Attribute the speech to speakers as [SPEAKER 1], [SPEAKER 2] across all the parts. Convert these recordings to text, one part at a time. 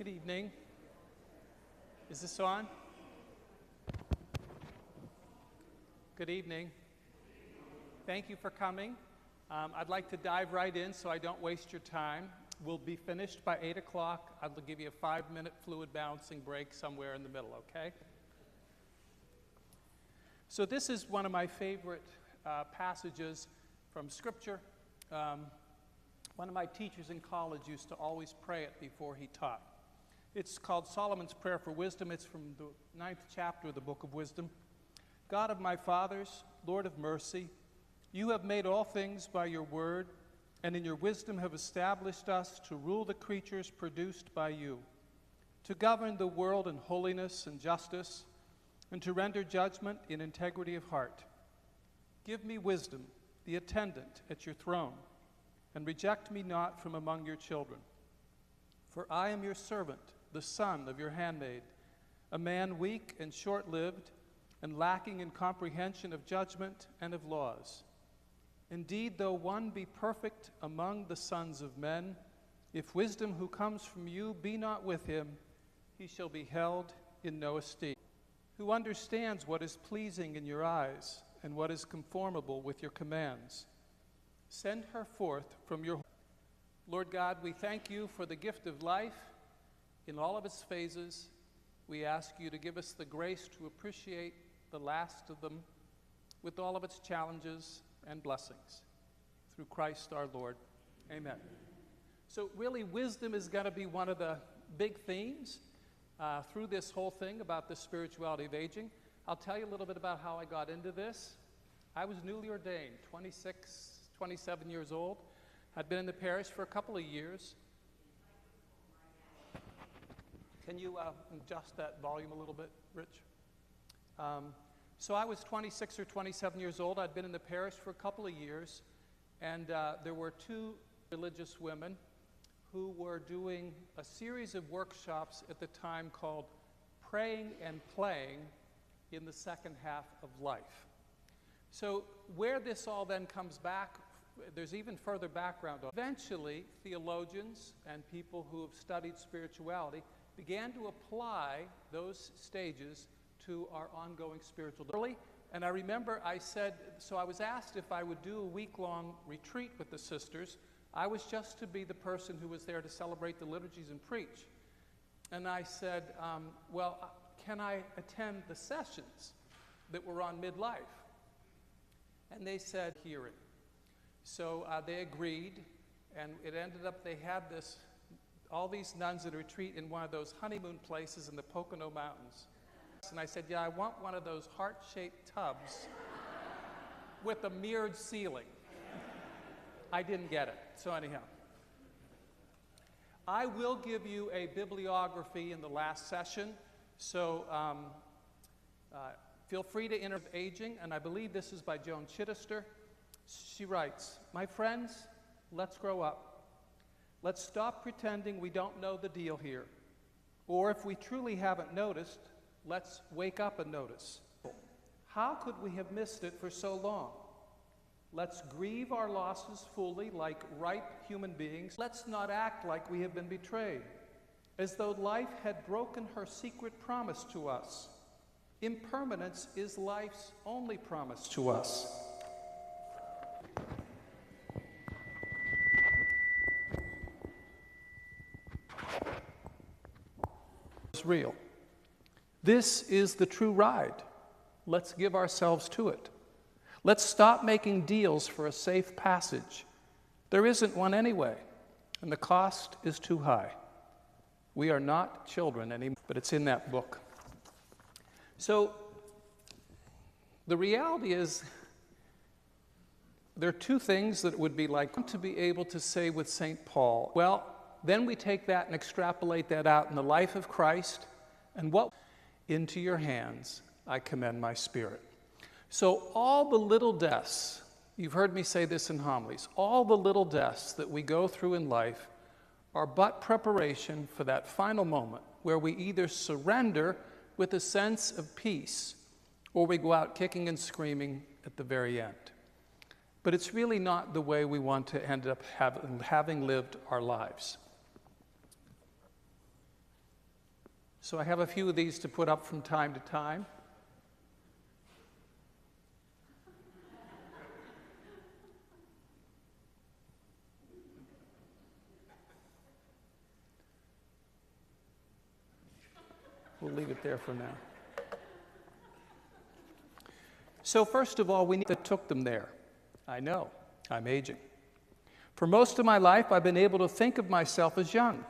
[SPEAKER 1] Good evening. Is this on? Good evening. Thank you for coming. I'd like to dive right in so I don't waste your time. We'll be finished by 8 o'clock. I'll give you a 5-minute fluid balancing break somewhere in the middle, okay? So this is one of my favorite passages from Scripture. One of my teachers in college used to always pray it before he taught. It's called Solomon's Prayer for Wisdom. It's from the 9th chapter of the Book of Wisdom. God of my fathers, Lord of mercy, you have made all things by your word, and in your wisdom have established us to rule the creatures produced by you, to govern the world in holiness and justice, and to render judgment in integrity of heart. Give me wisdom, the attendant at your throne, and reject me not from among your children. For I am your servant, the son of your handmaid, a man weak and short-lived, and lacking in comprehension of judgment and of laws. Indeed, though one be perfect among the sons of men, if wisdom who comes from you be not with him, he shall be held in no esteem. Who understands what is pleasing in your eyes, and what is conformable with your commands? Send her forth from your... Lord God, we thank you for the gift of life in all of its phases. We ask you to give us the grace to appreciate the last of them with all of its challenges and blessings. Through Christ our Lord. Amen. So really, wisdom is going to be one of the big themes through this whole thing about the spirituality of aging. I'll tell you a little bit about how I got into this. I was newly ordained, 26, 27 years old. I'd been in the parish for a couple of years. Can you adjust that volume a little bit, Rich? So I was 26 or 27 years old. I'd been in the parish for a couple of years, and there were two religious women who were doing a series of workshops at the time called Praying and Playing in the Second Half of Life. So where this all then comes back, there's even further background. Eventually, theologians and people who have studied spirituality began to apply those stages to our ongoing spiritual journey. And I remember I said, so I was asked if I would do a week-long retreat with the sisters. I was just to be the person who was there to celebrate the liturgies and preach. And I said, well, can I attend the sessions that were on midlife? And they said, hear it. So they agreed, and it ended up they had all these nuns at a retreat in one of those honeymoon places in the Pocono Mountains. And I said, yeah, I want one of those heart-shaped tubs with a mirrored ceiling. I didn't get it, so anyhow. I will give you a bibliography in the last session, so feel free to enter Aging, and I believe this is by Joan Chittister. She writes, my friends, let's grow up. Let's stop pretending we don't know the deal here. Or if we truly haven't noticed, let's wake up and notice. How could we have missed it for so long? Let's grieve our losses fully like ripe human beings. Let's not act like we have been betrayed, as though life had broken her secret promise to us. Impermanence is life's only promise to us. It's real. This is the true ride. Let's give ourselves to it. Let's stop making deals for a safe passage. There isn't one anyway, and the cost is too high. We are not children anymore, but it's in that book. So the reality is there are two things that would be like to be able to say with St. Paul. Well, then we take that and extrapolate that out in the life of Christ, and what? Into your hands I commend my spirit. So all the little deaths, you've heard me say this in homilies, all the little deaths that we go through in life are but preparation for that final moment where we either surrender with a sense of peace or we go out kicking and screaming at the very end. But it's really not the way we want to end up having lived our lives. So I have a few of these to put up from time to time. We'll leave it there for now. So first of all, we need that took them there. I know, I'm aging. For most of my life, I've been able to think of myself as young.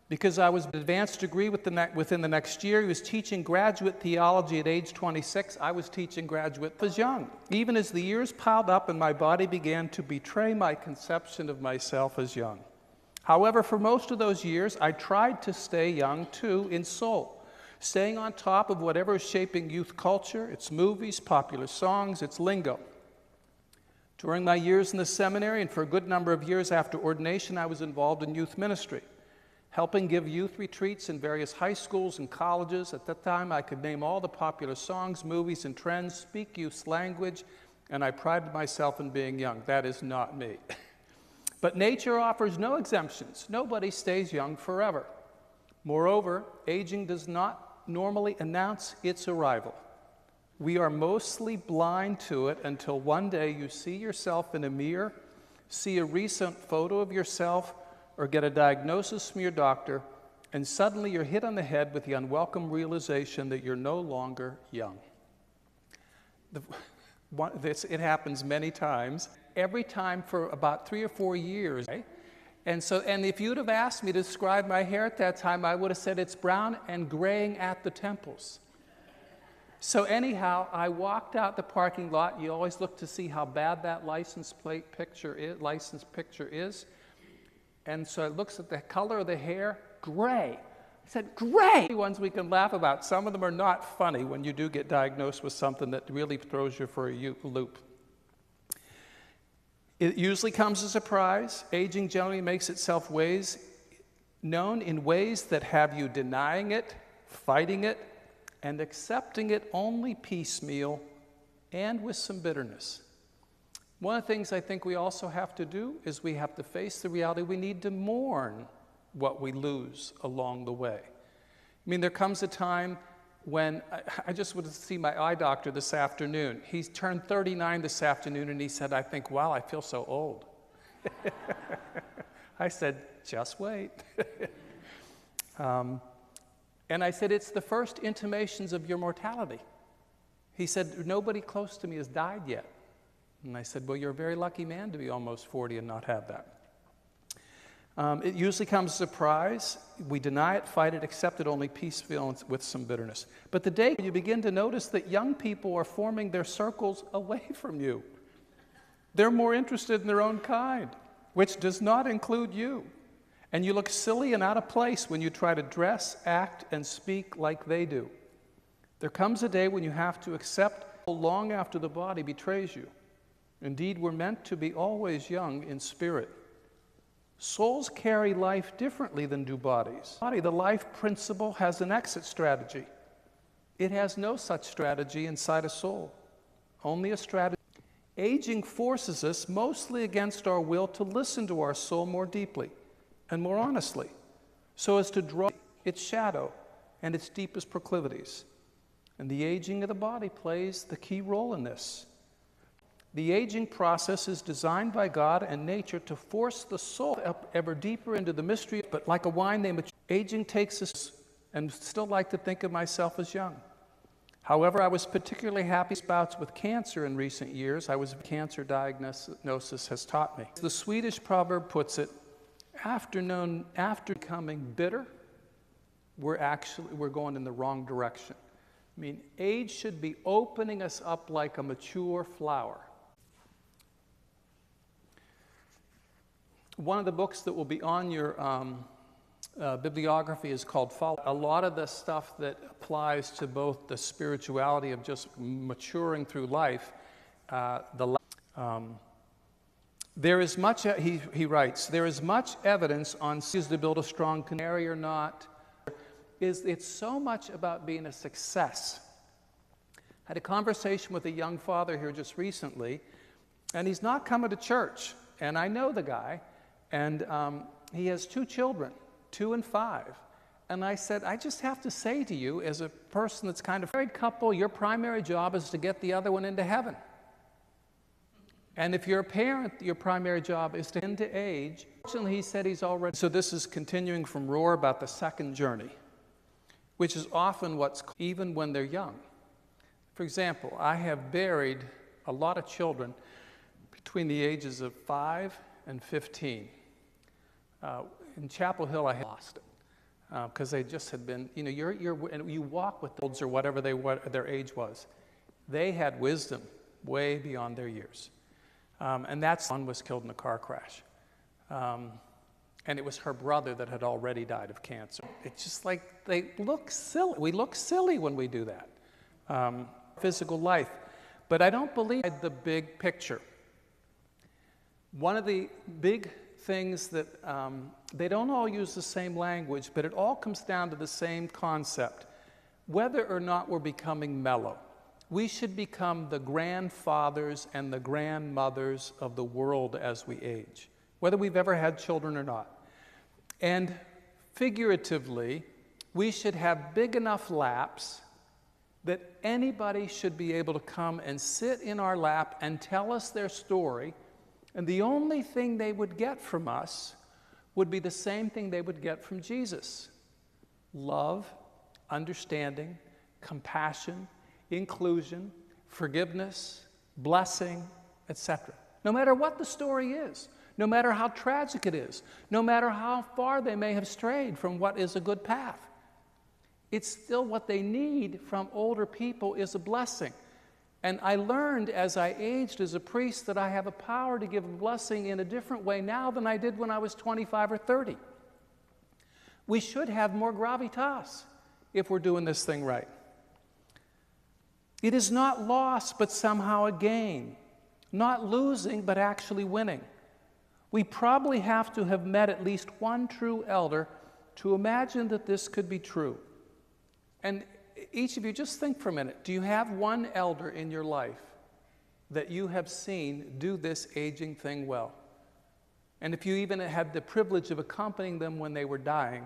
[SPEAKER 1] Because I was an advanced degree within the next year, he was teaching graduate theology at age 26. I was teaching graduate as young. Even as the years piled up and my body began to betray my conception of myself as young. However, for most of those years, I tried to stay young too in soul. Staying on top of whatever is shaping youth culture, its movies, popular songs, its lingo. During my years in the seminary and for a good number of years after ordination, I was involved in youth ministry, helping give youth retreats in various high schools and colleges. At that time, I could name all the popular songs, movies, and trends, speak youth's language, and I prided myself in being young. That is not me. But nature offers no exemptions. Nobody stays young forever. Moreover, aging does not normally announce its arrival. We are mostly blind to it until one day you see yourself in a mirror, see a recent photo of yourself, or get a diagnosis from your doctor, and suddenly you're hit on the head with the unwelcome realization that you're no longer young. It happens many times, every time for about 3 or 4 years. Right? And if you'd have asked me to describe my hair at that time, I would have said it's brown and graying at the temples. So anyhow, I walked out the parking lot. You always look to see how bad that license picture is. And so it looks at the color of the hair, gray. I said, gray! The ones we can laugh about. Some of them are not funny when you do get diagnosed with something that really throws you for a loop. It usually comes as a surprise. Aging generally makes itself known in ways that have you denying it, fighting it, and accepting it only piecemeal and with some bitterness. One of the things I think we also have to do is we have to face the reality we need to mourn what we lose along the way. I mean, there comes a time when I just went to see my eye doctor this afternoon. He's turned 39 this afternoon, and he said, I think, wow, I feel so old. I said, just wait. And I said, it's the first intimations of your mortality. He said, nobody close to me has died yet. And I said, well, you're a very lucky man to be almost 40 and not have that. It usually comes as a surprise. We deny it, fight it, accept it only piecemeal with some bitterness. But the day you begin to notice that young people are forming their circles away from you. They're more interested in their own kind, which does not include you. And you look silly and out of place when you try to dress, act, and speak like they do. There comes a day when you have to accept long after the body betrays you. Indeed, we're meant to be always young in spirit. Souls carry life differently than do bodies. The life principle has an exit strategy. It has no such strategy inside a soul, only a strategy. Aging forces us, mostly against our will, to listen to our soul more deeply and more honestly, so as to draw its shadow and its deepest proclivities. And the aging of the body plays the key role in this. The aging process is designed by God and nature to force the soul up ever deeper into the mystery, but like a wine they mature. Aging takes us, and still like to think of myself as young. However, I was particularly happy bouts with cancer in recent years. Cancer diagnosis has taught me. The Swedish proverb puts it, after becoming bitter, we're going in the wrong direction. I mean, age should be opening us up like a mature flower. One of the books that will be on your bibliography is called Follow. A lot of the stuff that applies to both the spirituality of just maturing through life, there is much, he writes, there is much evidence on to build a strong canary or not. It's so much about being a success. I had a conversation with a young father here just recently, and he's not coming to church. And I know the guy, and he has 2 children, 2 and 5. And I said, I just have to say to you, as a person that's kind of married couple, your primary job is to get the other one into heaven. And if you're a parent, your primary job is to into age. Fortunately, he said he's already. So this is continuing from Rohr about the second journey, which is often what's even when they're young. For example, I have buried a lot of children between the ages of 5 and 15. In Chapel Hill, I had lost it because they just had been, you know, and you walk with those or whatever their age was. They had wisdom way beyond their years. And that's one was killed in a car crash. And it was her brother that had already died of cancer. It's just like they look silly. We look silly when we do that. Physical life. But I don't believe the big picture. One of the big things that they don't all use the same language, but it all comes down to the same concept. Whether or not we're becoming mellow, we should become the grandfathers and the grandmothers of the world as we age, whether we've ever had children or not. And figuratively, we should have big enough laps that anybody should be able to come and sit in our lap and tell us their story, and the only thing they would get from us would be the same thing they would get from Jesus: love, understanding, compassion, inclusion, forgiveness, blessing, etc. No matter what the story is, no matter how tragic it is, no matter how far they may have strayed from what is a good path, it's still what they need from older people is a blessing. And I learned as I aged as a priest that I have a power to give a blessing in a different way now than I did when I was 25 or 30. We should have more gravitas if we're doing this thing right. It is not loss, but somehow a gain. Not losing, but actually winning. We probably have to have met at least one true elder to imagine that this could be true. And each of you, just think for a minute. Do you have one elder in your life that you have seen do this aging thing well? And if you even had the privilege of accompanying them when they were dying,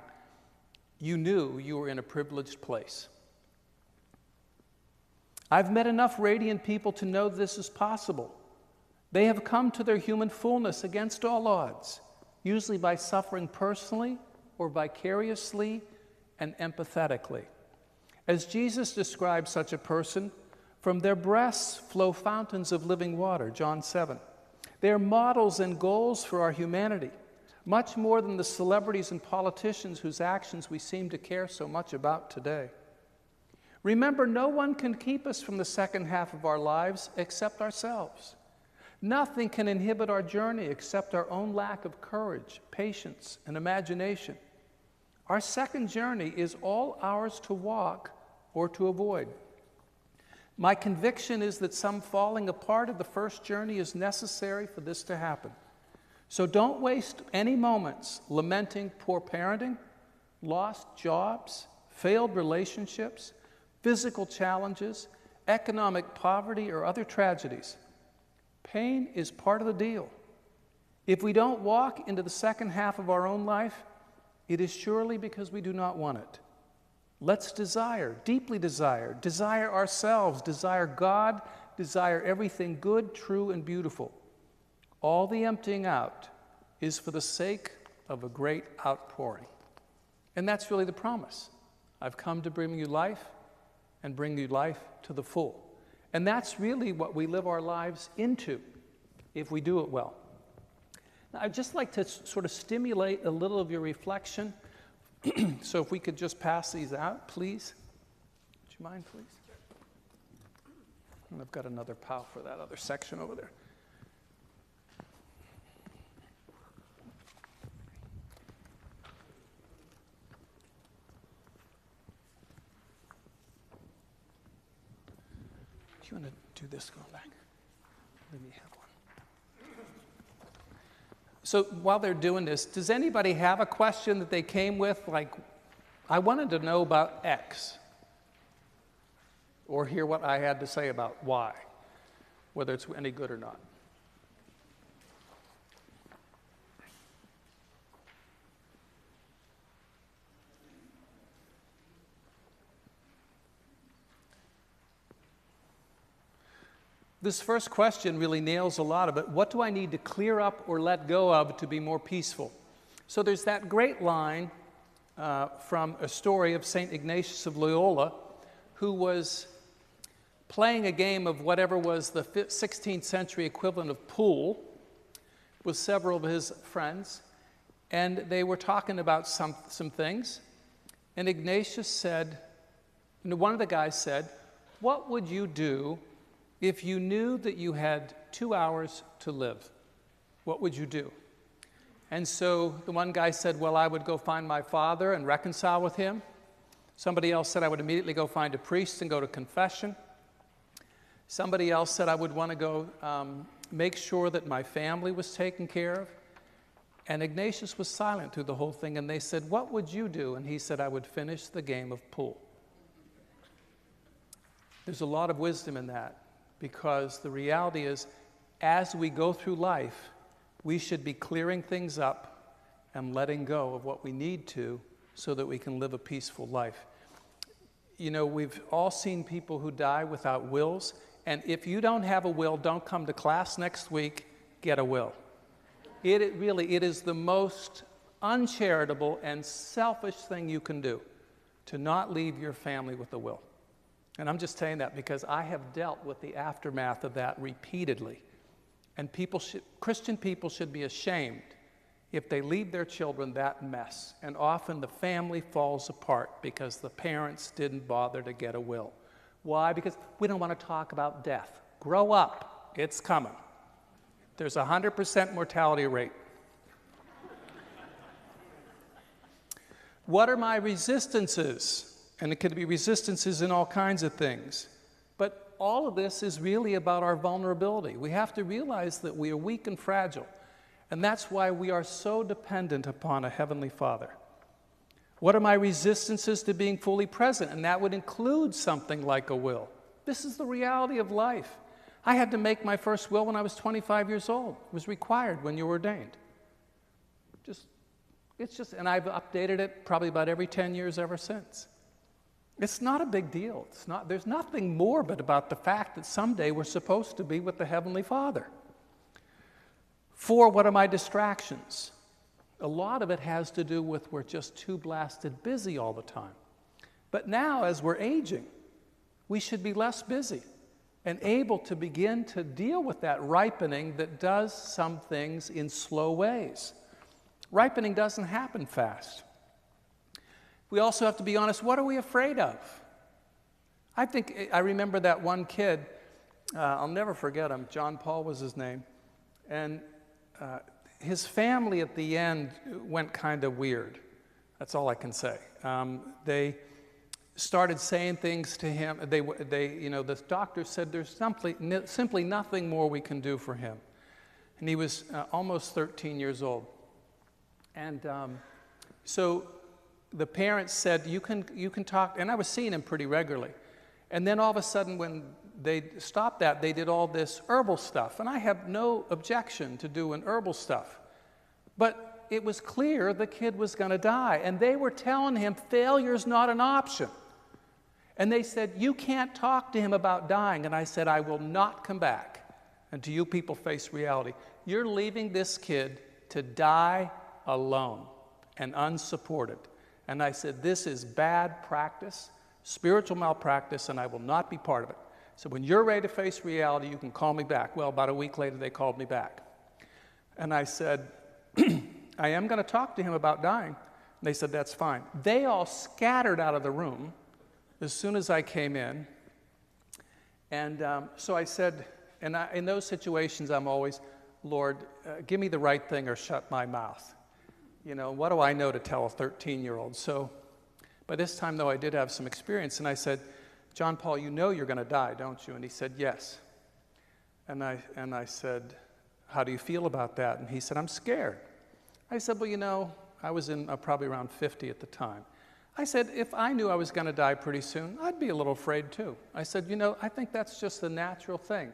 [SPEAKER 1] you knew you were in a privileged place. I've met enough radiant people to know this is possible. They have come to their human fullness against all odds, usually by suffering personally or vicariously and empathetically. As Jesus describes such a person, from their breasts flow fountains of living water, John 7. They are models and goals for our humanity, much more than the celebrities and politicians whose actions we seem to care so much about today. Remember, no one can keep us from the second half of our lives except ourselves. Nothing can inhibit our journey except our own lack of courage, patience, and imagination. Our second journey is all ours to walk or to avoid. My conviction is that some falling apart of the first journey is necessary for this to happen. So don't waste any moments lamenting poor parenting, lost jobs, failed relationships, physical challenges, economic poverty, or other tragedies. Pain is part of the deal. If we don't walk into the second half of our own life, it is surely because we do not want it. Let's desire, deeply desire ourselves, desire God, desire everything good, true, and beautiful. All the emptying out is for the sake of a great outpouring. And that's really the promise. I've come to bring you life and bring you life to the full. And that's really what we live our lives into if we do it well. Now, I'd just like to sort of stimulate a little of your reflection. So if we could just pass these out, please. Would you mind, please? And I've got another pile for that other section over there. Do you want to do this going back? Let me have one. So while they're doing this, does anybody have a question that they came with? Like, I wanted to know about X, or hear what I had to say about Y, whether it's any good or not. This first question really nails a lot of it. What do I need to clear up or let go of to be more peaceful? So there's that great line from a story of St. Ignatius of Loyola, who was playing a game of whatever was the 16th century equivalent of pool with several of his friends, and they were talking about some things, and Ignatius said, one of the guys said, "What would you do if you knew that you had 2 hours to live? What would you do?" And so the one guy said, "Well, I would go find my father and reconcile with him." Somebody else said, "I would immediately go find a priest and go to confession." Somebody else said, "I would want to go make sure that my family was taken care of." And Ignatius was silent through the whole thing, and they said, "What would you do?" And he said, "I would finish the game of pool." There's a lot of wisdom in that, because the reality is, as we go through life, we should be clearing things up and letting go of what we need to so that we can live a peaceful life. You know, we've all seen people who die without wills, and if you don't have a will, don't come to class next week, get a will. It is the most uncharitable and selfish thing you can do, to not leave your family with a will. And I'm just saying that because I have dealt with the aftermath of that repeatedly. And Christian people should be ashamed if they leave their children that mess. And often the family falls apart because the parents didn't bother to get a will. Why? Because we don't want to talk about death. Grow up. It's coming. There's a 100% mortality rate. What are my resistances? And it could be resistances in all kinds of things. But all of this is really about our vulnerability. We have to realize that we are weak and fragile. And that's why we are so dependent upon a Heavenly Father. What are my resistances to being fully present? And that would include something like a will. This is the reality of life. I had to make my first will when I was 25 years old. It was required when you were ordained. And I've updated it probably about every 10 years ever since. It's not a big deal. There's nothing morbid about the fact that someday we're supposed to be with the Heavenly Father. 4, what are my distractions? A lot of it has to do with we're just too blasted busy all the time. But now, as we're aging, we should be less busy and able to begin to deal with that ripening that does some things in slow ways. Ripening doesn't happen fast. We also have to be honest, what are we afraid of? I remember that one kid, I'll never forget him, John Paul was his name, and his family at the end went kind of weird. That's all I can say. They started saying things to him. The doctor said there's simply nothing more we can do for him. And he was almost 13 years old. And so the parents said, you can talk, and I was seeing him pretty regularly. And then all of a sudden when they stopped that, they did all this herbal stuff. And I have no objection to doing herbal stuff. But it was clear the kid was going to die. And they were telling him failure's not an option. And they said, you can't talk to him about dying. And I said, I will not come back until you people face reality. You're leaving this kid to die alone and unsupported. And I said, this is bad practice, spiritual malpractice, and I will not be part of it. So when you're ready to face reality, you can call me back. Well, about a week later, they called me back. And I said, I am going to talk to him about dying. And they said, that's fine. They all scattered out of the room as soon as I came in. And so I said, in those situations, I'm always, Lord, give me the right thing or shut my mouth. You know, what do I know to tell a 13-year-old? So by this time, though, I did have some experience. And I said, John Paul, you know you're going to die, don't you? And he said, yes. And I said, how do you feel about that? And he said, I'm scared. I said, well, you know, I was probably around 50 at the time. I said, if I knew I was going to die pretty soon, I'd be a little afraid too. I said, you know, I think that's just the natural thing.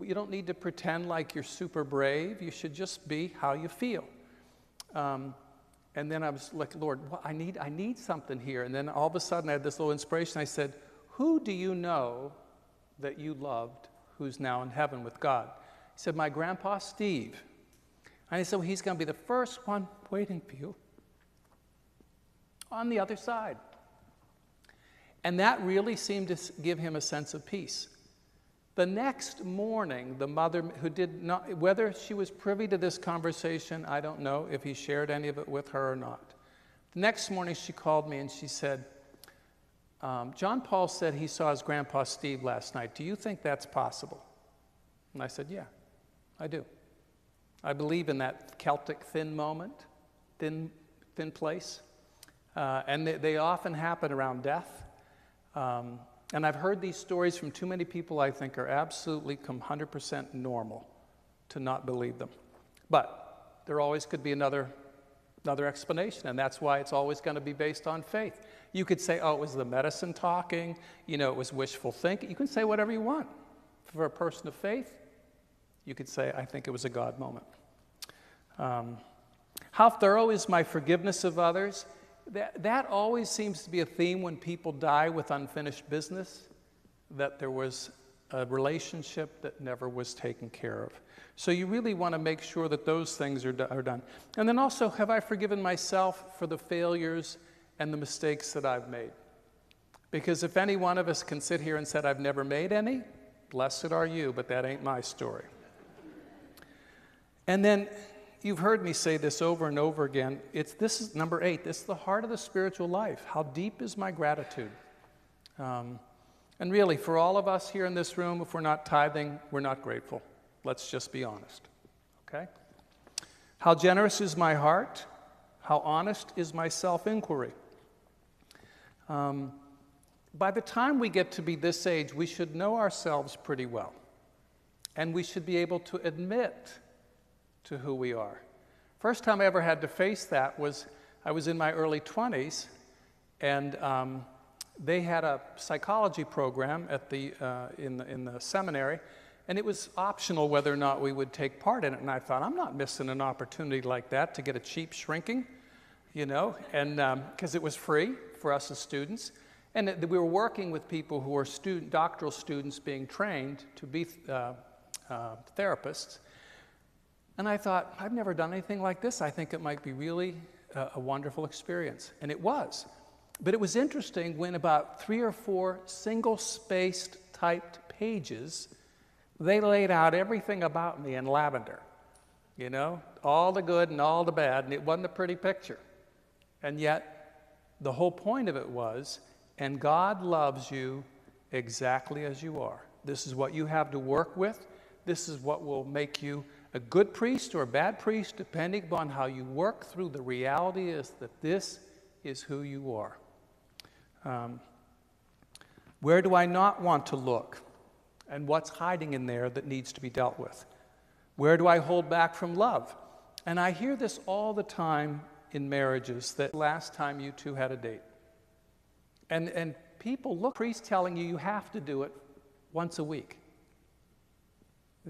[SPEAKER 1] You don't need to pretend like you're super brave. You should just be how you feel. And then I was like, Lord, I need something here. And then all of a sudden I had this little inspiration. I said, who do you know that you loved who's now in heaven with God. He said, my grandpa Steve. And he said, well, he's going to be the first one waiting for you on the other side. And that really seemed to give him a sense of peace. The next morning, the mother, who did not, whether she was privy to this conversation, I don't know if he shared any of it with her or not. The next morning, she called me and she said, John Paul said he saw his grandpa Steve last night. Do you think that's possible? And I said, yeah, I do. I believe in that Celtic thin moment, thin place. And they often happen around death. And I've heard these stories from too many people I think are absolutely 100% normal to not believe them. But there always could be another explanation, and that's why it's always going to be based on faith. You could say, oh, it was the medicine talking, it was wishful thinking. You can say whatever you want. For a person of faith, you could say, I think it was a God moment. How thorough is my forgiveness of others? That always seems to be a theme when people die with unfinished business, that there was a relationship that never was taken care of. So you really want to make sure that those things are done. And then also, have I forgiven myself for the failures and the mistakes that I've made? Because if any one of us can sit here and say, I've never made any, blessed are you, but that ain't my story. And then, you've heard me say this over and over again. This is number 8. This is the heart of the spiritual life. How deep is my gratitude? And really, for all of us here in this room, if we're not tithing, we're not grateful. Let's just be honest. Okay? How generous is my heart? How honest is my self-inquiry? By the time we get to be this age, we should know ourselves pretty well. And we should be able to admit to who we are. First time I ever had to face that was, I was in my early 20s, and they had a psychology program at in the seminary, and it was optional whether or not we would take part in it. And I thought, I'm not missing an opportunity like that to get a cheap shrinking, and because it was free for us as students. And we were working with people who were doctoral students being trained to be therapists. And I thought, I've never done anything like this. I think it might be really a wonderful experience. And it was. But it was interesting when about 3 or 4 single-spaced typed pages, they laid out everything about me in lavender. All the good and all the bad, and it wasn't a pretty picture. And yet, the whole point of it was, and God loves you exactly as you are. This is what you have to work with. This is what will make you a good priest or a bad priest, depending upon how you work through the reality is that this is who you are. Where do I not want to look? And what's hiding in there that needs to be dealt with? Where do I hold back from love? And I hear this all the time in marriages, that last time you two had a date. And people look, priests telling you have to do it once a week.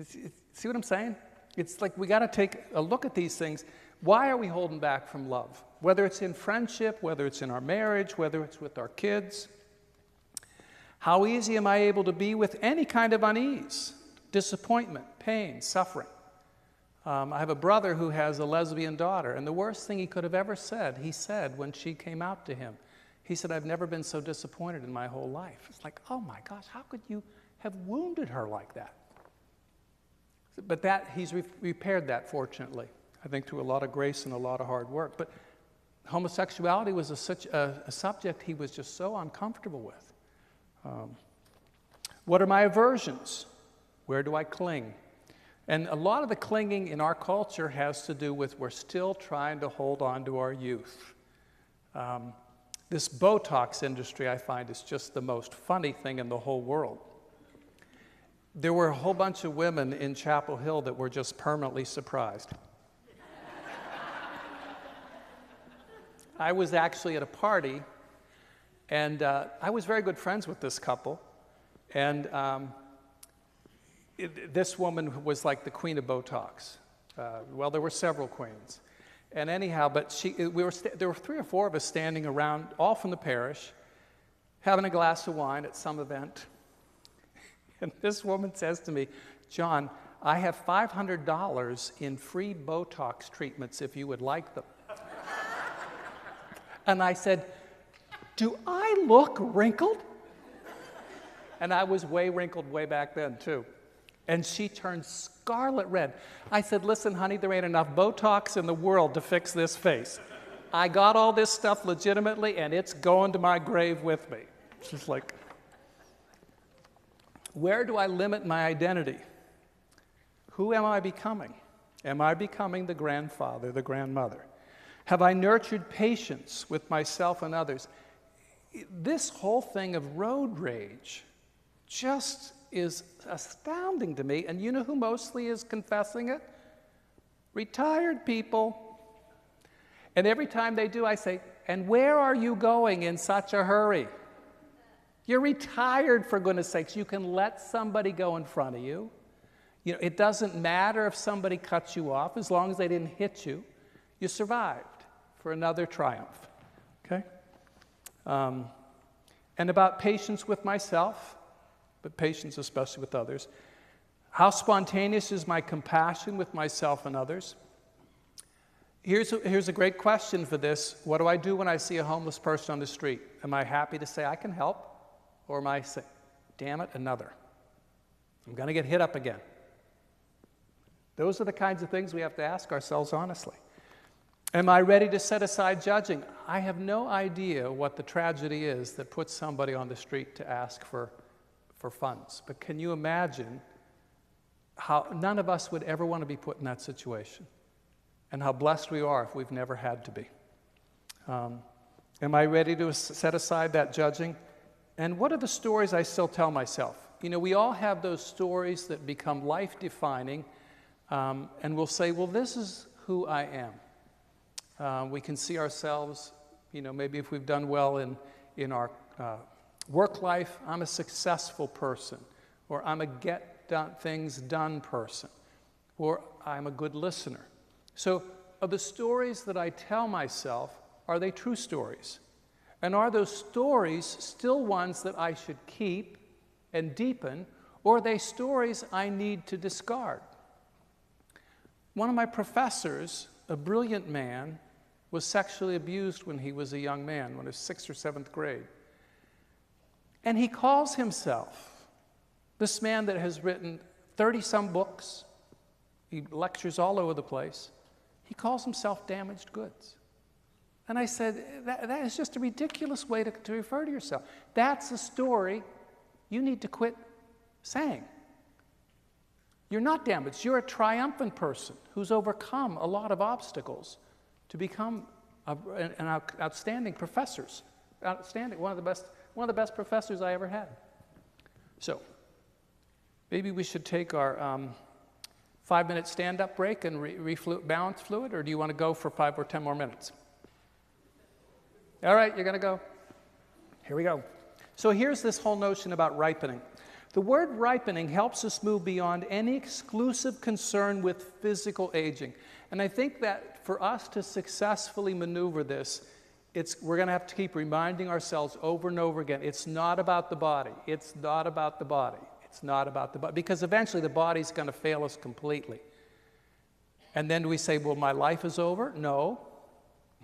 [SPEAKER 1] See what I'm saying? It's like we got to take a look at these things. Why are we holding back from love? Whether it's in friendship, whether it's in our marriage, whether it's with our kids. How easy am I able to be with any kind of unease, disappointment, pain, suffering? I have a brother who has a lesbian daughter, and the worst thing he could have ever said, he said when she came out to him. He said, I've never been so disappointed in my whole life. It's like, oh my gosh, how could you have wounded her like that? But he's repaired that, fortunately, I think through a lot of grace and a lot of hard work. But homosexuality was such a subject he was just so uncomfortable with. What are my aversions? Where do I cling? And a lot of the clinging in our culture has to do with we're still trying to hold on to our youth. This Botox industry, I find, is just the most funny thing in the whole world. There were a whole bunch of women in Chapel Hill that were just permanently surprised. I was actually at a party, and I was very good friends with this couple, and this woman was like the queen of Botox. Well, there were several queens. And anyhow, but there were 3 or 4 of us standing around, all from the parish, having a glass of wine at some event. And this woman says to me, John, I have $500 in free Botox treatments if you would like them. And I said, do I look wrinkled? And I was way wrinkled way back then, too. And she turned scarlet red. I said, listen, honey, there ain't enough Botox in the world to fix this face. I got all this stuff legitimately, and it's going to my grave with me. She's like, where do I limit my identity? Who am I becoming? Am I becoming the grandfather, the grandmother? Have I nurtured patience with myself and others? This whole thing of road rage just is astounding to me. And you know who mostly is confessing it? Retired people. And every time they do, I say, and where are you going in such a hurry? You're retired, for goodness sakes. You can let somebody go in front of you. You know, it doesn't matter if somebody cuts you off, as long as they didn't hit you. You survived for another triumph, okay? And about patience with myself, but patience especially with others. How spontaneous is my compassion with myself and others? Here's a great question for this. What do I do when I see a homeless person on the street? Am I happy to say I can help? Or am I saying, damn it, another? I'm going to get hit up again. Those are the kinds of things we have to ask ourselves honestly. Am I ready to set aside judging? I have no idea what the tragedy is that puts somebody on the street to ask for funds. But can you imagine how none of us would ever want to be put in that situation? And how blessed we are if we've never had to be. Am I ready to set aside that judging? And what are the stories I still tell myself? You know, we all have those stories that become life-defining, and we'll say, well, this is who I am. We can see ourselves, you know, maybe if we've done well in our work life, I'm a successful person, or I'm a get-things-done person, or I'm a good listener. So, of the stories that I tell myself, are they true stories? And are those stories still ones that I should keep and deepen, or are they stories I need to discard? One of my professors, a brilliant man, was sexually abused when he was a young man, when he was 6th or 7th grade. And he calls himself, this man that has written 30-some books, he lectures all over the place, he calls himself damaged goods. And I said, that is just a ridiculous way to refer to yourself. That's a story you need to quit saying. You're not damaged. You're a triumphant person who's overcome a lot of obstacles to become an outstanding professors. Outstanding, one of the best professors I ever had. So, maybe we should take our 5-minute stand-up break and balance fluid, or do you want to go for 5 or 10 more minutes? All right, you're going to go. Here we go. So here's this whole notion about ripening. The word ripening helps us move beyond any exclusive concern with physical aging. And I think that for us to successfully maneuver this, we're going to have to keep reminding ourselves over and over again, it's not about the body. It's not about the body. It's not about the body. Because eventually the body's going to fail us completely. And then we say, well, my life is over? No.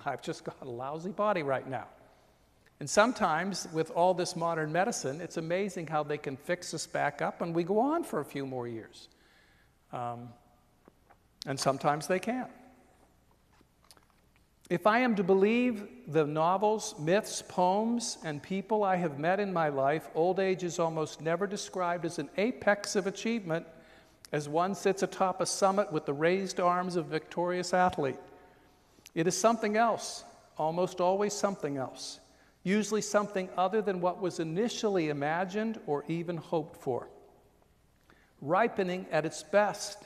[SPEAKER 1] I've just got a lousy body right now. And sometimes, with all this modern medicine, it's amazing how they can fix us back up and we go on for a few more years. And sometimes they can't. If I am to believe the novels, myths, poems, and people I have met in my life, old age is almost never described as an apex of achievement, as one sits atop a summit with the raised arms of a victorious athlete. It is something else, almost always something else, usually something other than what was initially imagined or even hoped for. Ripening at its best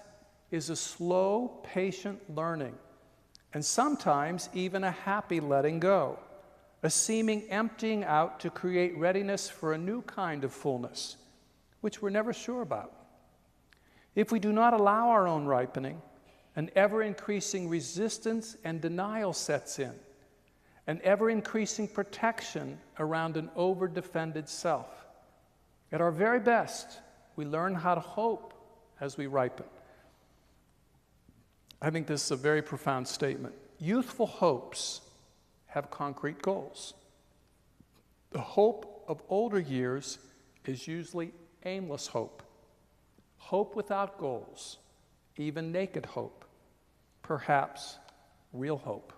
[SPEAKER 1] is a slow, patient learning, and sometimes even a happy letting go, a seeming emptying out to create readiness for a new kind of fullness, which we're never sure about. If we do not allow our own ripening, an ever-increasing resistance and denial sets in, an ever-increasing protection around an over-defended self. At our very best, We learn how to hope as we ripen. I think this is a very profound statement. Youthful hopes have concrete goals. The hope of older years is usually aimless hope. Hope without goals, even naked hope, perhaps real hope.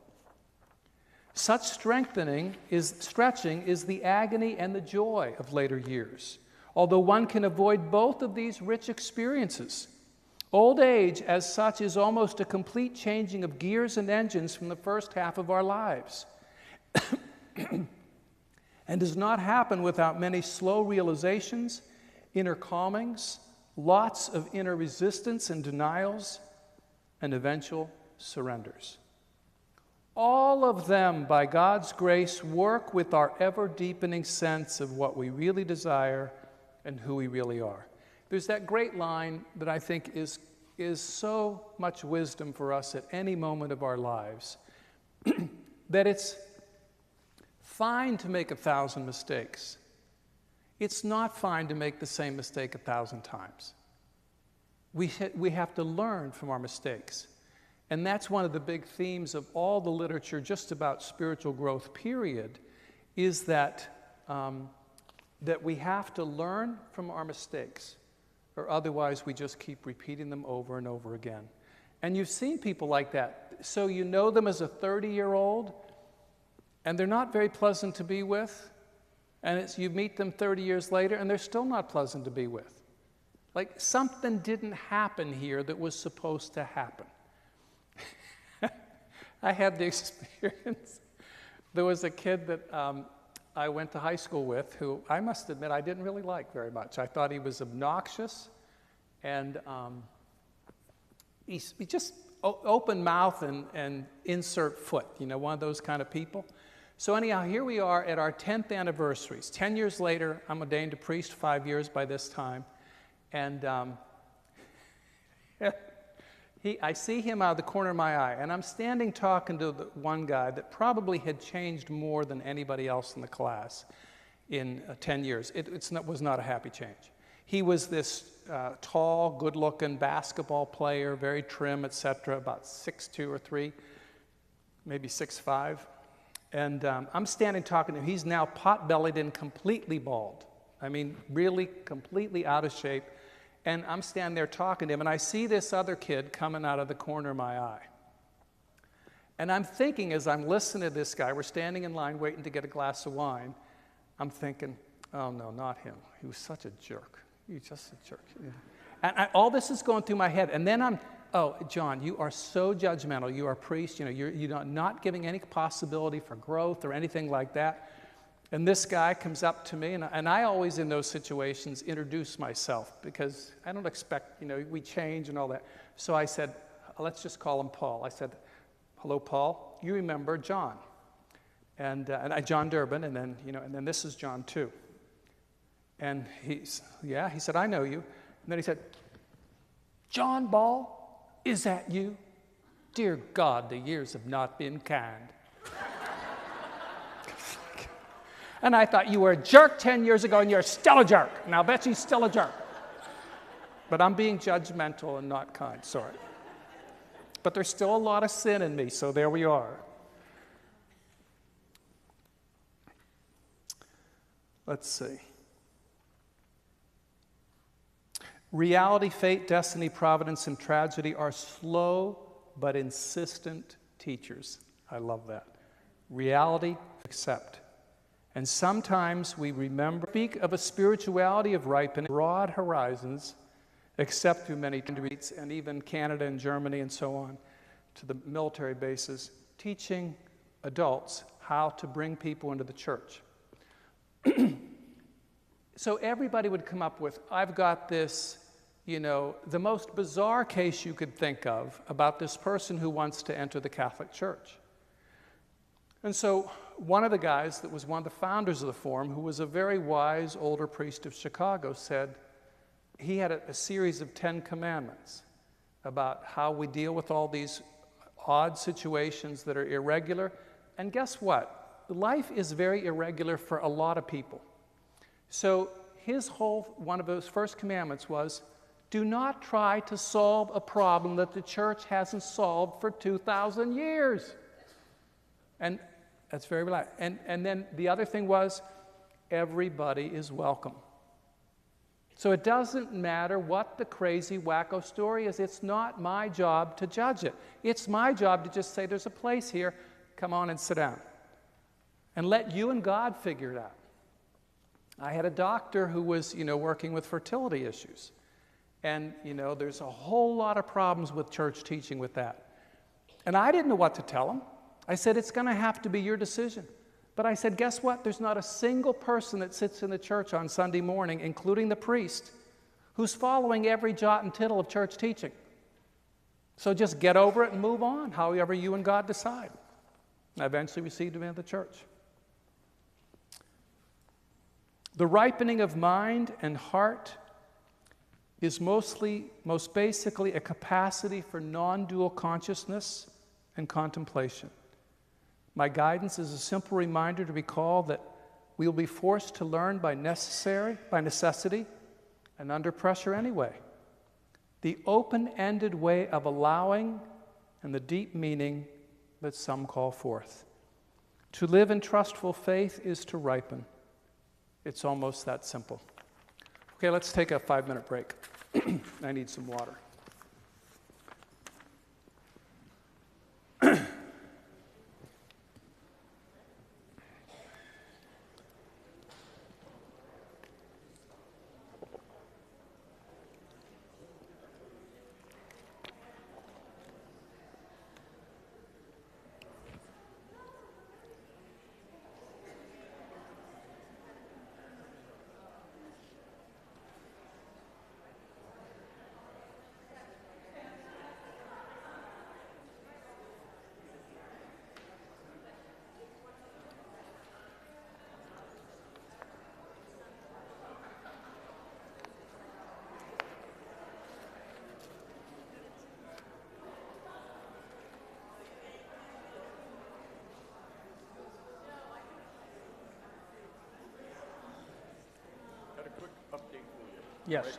[SPEAKER 1] Such stretching is the agony and the joy of later years, although one can avoid both of these rich experiences. Old age, as such, is almost a complete changing of gears and engines from the first half of our lives, and does not happen without many slow realizations, inner calmings, lots of inner resistance and denials, and eventual surrenders. All of them, by God's grace, work with our ever-deepening sense of what we really desire and who we really are. There's that great line that I think is so much wisdom for us at any moment of our lives, that it's fine to make 1,000 mistakes. It's not fine to make the same mistake 1,000 times. We have to learn from our mistakes. And that's one of the big themes of all the literature just about spiritual growth, period, is that we have to learn from our mistakes, or otherwise we just keep repeating them over and over again. And you've seen people like that. So you know them as a 30-year-old, and they're not very pleasant to be with, and you meet them 30 years later, and they're still not pleasant to be with. Like something didn't happen here that was supposed to happen. I had the experience. There was a kid that I went to high school with who I must admit I didn't really like very much. I thought he was obnoxious, and he just open mouth and insert foot, one of those kind of people. So anyhow, here we are at our 10th anniversaries. 10 years later, I'm ordained a priest, 5 years by this time, and I see him out of the corner of my eye, and I'm standing talking to the one guy that probably had changed more than anybody else in the class in 10 years. It was not a happy change. He was this tall, good-looking basketball player, very trim, etc., about 6'2" or 3", maybe 6'5". And I'm standing talking to him. He's now pot-bellied and completely bald. I mean, really completely out of shape. And I'm standing there talking to him, and I see this other kid coming out of the corner of my eye. And I'm thinking, as I'm listening to this guy, we're standing in line waiting to get a glass of wine, I'm thinking, oh no, not him. He was such a jerk. He's just a jerk. Yeah. And all this is going through my head. And then oh, John, you are so judgmental. You are a priest. You're not giving any possibility for growth or anything like that. And this guy comes up to me, and I always, in those situations, introduce myself because I don't expect, we change and all that. So I said, let's just call him Paul. I said, hello, Paul. You remember John. And John Durbin, and then this is John too. And he said, I know you. And then he said, John Ball, is that you? Dear God, the years have not been kind. And I thought, you were a jerk 10 years ago, and you're still a jerk. And I'll bet you're still a jerk. But I'm being judgmental and not kind, sorry. But there's still a lot of sin in me, so there we are. Let's see. Reality, fate, destiny, providence, and tragedy are slow but insistent teachers. I love that. Reality, accept. And sometimes we speak of a spirituality of ripening, broad horizons, except through many countries, and even Canada and Germany and so on, to the military bases, teaching adults how to bring people into the church. So everybody would come up with, I've got this, the most bizarre case you could think of about this person who wants to enter the Catholic Church. And so one of the guys that was one of the founders of the forum, who was a very wise older priest of Chicago, said he had a series of 10 commandments about how we deal with all these odd situations that are irregular. And guess what? Life is very irregular for a lot of people. So one of his first commandments was, do not try to solve a problem that the church hasn't solved for 2,000 years. And that's very relaxed. And then the other thing was, everybody is welcome. So it doesn't matter what the crazy wacko story is. It's not my job to judge it. It's my job to just say, there's a place here. Come on and sit down. And let you and God figure it out. I had a doctor who was, working with fertility issues. And, there's a whole lot of problems with church teaching with that. And I didn't know what to tell him. I said, it's going to have to be your decision. But I said, guess what? There's not a single person that sits in the church on Sunday morning, including the priest, who's following every jot and tittle of church teaching. So just get over it and move on, however you and God decide. I eventually received him into the church. The ripening of mind and heart is most basically a capacity for non-dual consciousness and contemplation. My guidance is a simple reminder to recall that we will be forced to learn by necessity, and under pressure anyway. The open-ended way of allowing and the deep meaning that some call forth. To live in trustful faith is to ripen. It's almost that simple. Okay, let's take a 5-minute break. I need some water. Yes.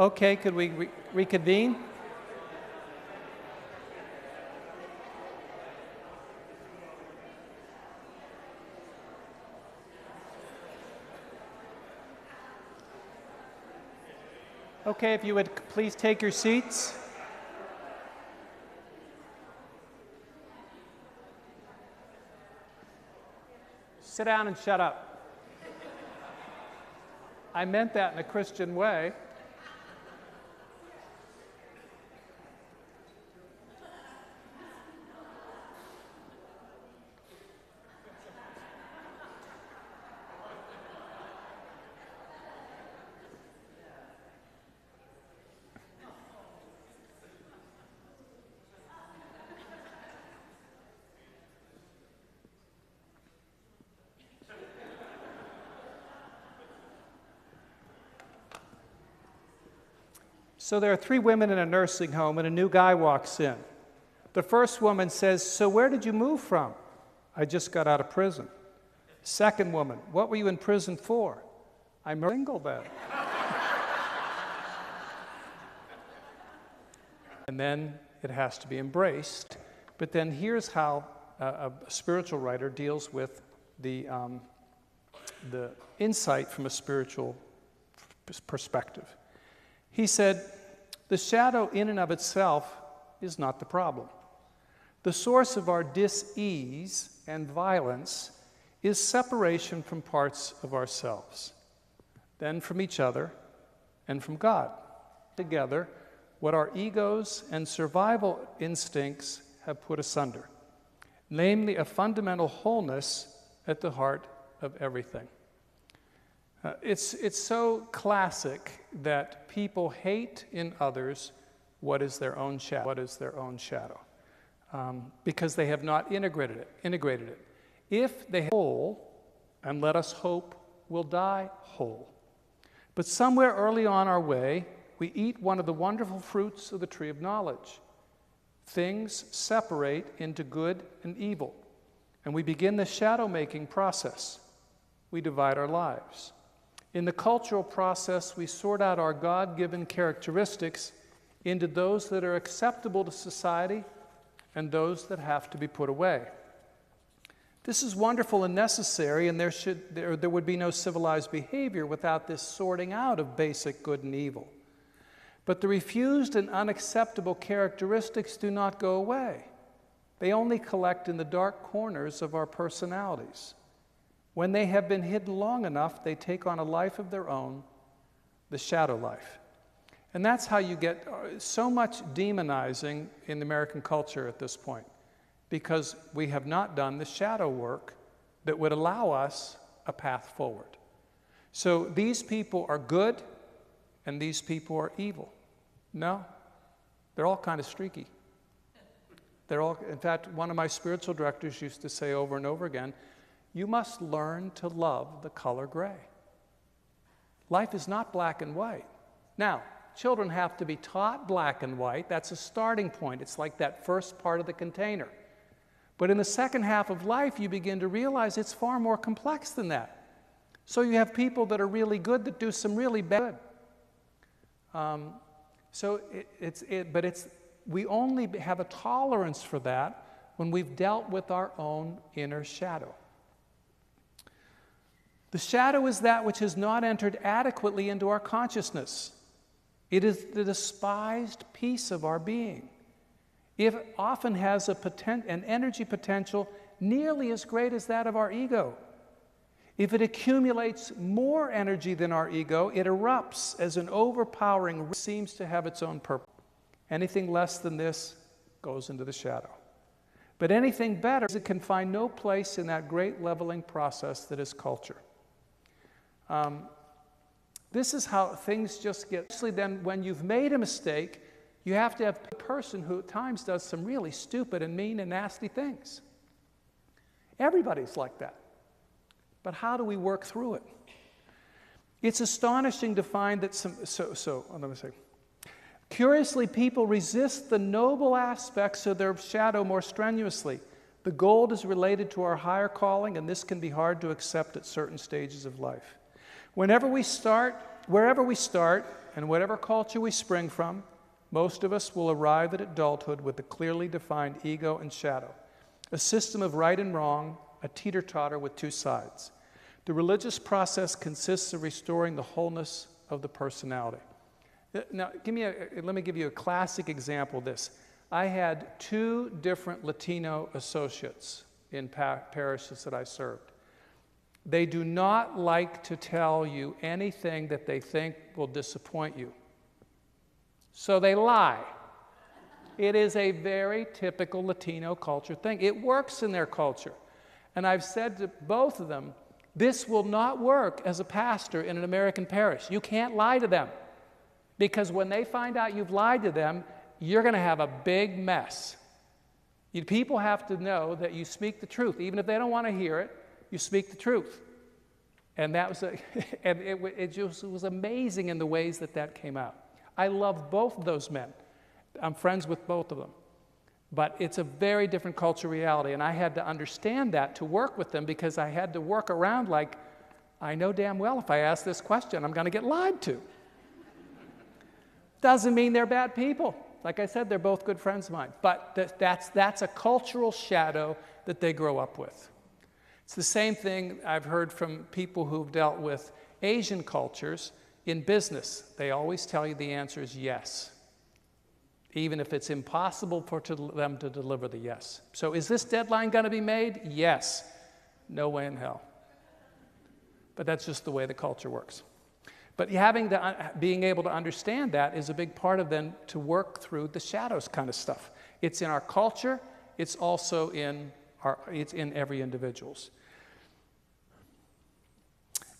[SPEAKER 1] Okay, could we reconvene? Okay, if you would please take your seats. Sit down and shut up. I meant that in a Christian way. So there are 3 women in a nursing home, and a new guy walks in. The first woman says, "So where did you move from?" "I just got out of prison." Second woman, "What were you in prison for?" "I'm single then." And then it has to be embraced. But then here's how a spiritual writer deals with the insight from a spiritual perspective. He said, "The shadow in and of itself is not the problem. The source of our dis-ease and violence is separation from parts of ourselves, then from each other, and from God. Together, what our egos and survival instincts have put asunder, namely a fundamental wholeness at the heart of everything." It's so classic that people hate in others what is their own shadow, because they have not integrated it. If they whole, and let us hope will die whole. But somewhere early on our way, we eat one of the wonderful fruits of the tree of knowledge. Things separate into good and evil, and we begin the shadow-making process. We divide our lives. In the cultural process, we sort out our God-given characteristics into those that are acceptable to society and those that have to be put away. This is wonderful and necessary, and there would be no civilized behavior without this sorting out of basic good and evil. But the refused and unacceptable characteristics do not go away. They only collect in the dark corners of our personalities. When they have been hidden long enough, they take on a life of their own, the shadow life. And that's how you get so much demonizing in American culture at this point, because we have not done the shadow work that would allow us a path forward. So these people are good and these people are evil. No, they're all kind of streaky. In fact, one of my spiritual directors used to say over and over again, "You must learn to love the color gray." Life is not black and white. Now, children have to be taught black and white. That's a starting point. It's like that first part of the container. But in the second half of life, you begin to realize it's far more complex than that. So you have people that are really good that do some really bad. We only have a tolerance for that when we've dealt with our own inner shadow. The shadow is that which has not entered adequately into our consciousness. It is the despised piece of our being. It often has an energy potential nearly as great as that of our ego. If it accumulates more energy than our ego, it erupts as an overpowering, seems to have its own purpose. Anything less than this goes into the shadow. But anything better, it can find no place in that great leveling process that is culture. This is how things just get. Especially then, when you've made a mistake, you have to have a person who at times does some really stupid and mean and nasty things. Everybody's like that. But how do we work through it? It's astonishing to find that let me say. Curiously, people resist the noble aspects of their shadow more strenuously. The gold is related to our higher calling, and this can be hard to accept at certain stages of life. Wherever we start, and whatever culture we spring from, most of us will arrive at adulthood with a clearly defined ego and shadow, a system of right and wrong, a teeter-totter with two sides. The religious process consists of restoring the wholeness of the personality. Now, let me give you a classic example of this. I had 2 different Latino associates in parishes that I served. They do not like to tell you anything that they think will disappoint you. So they lie. It is a very typical Latino culture thing. It works in their culture. And I've said to both of them, this will not work as a pastor in an American parish. You can't lie to them. Because when they find out you've lied to them, you're going to have a big mess. People have to know that you speak the truth. Even if they don't want to hear it, you speak the truth. And that was it just was amazing in the ways that came out. I love both of those men. I'm friends with both of them. But it's a very different cultural reality, and I had to understand that to work with them, because I had to work around like, I know damn well if I ask this question, I'm going to get lied to. Doesn't mean they're bad people. Like I said, they're both good friends of mine. But that's a cultural shadow that they grow up with. It's the same thing I've heard from people who've dealt with Asian cultures in business. They always tell you the answer is yes, even if it's impossible for them to deliver the yes. So is this deadline going to be made? Yes. No way in hell. But that's just the way the culture works. But being able to understand that is a big part of then to work through the shadows kind of stuff. It's in our culture. It's also in every individual's.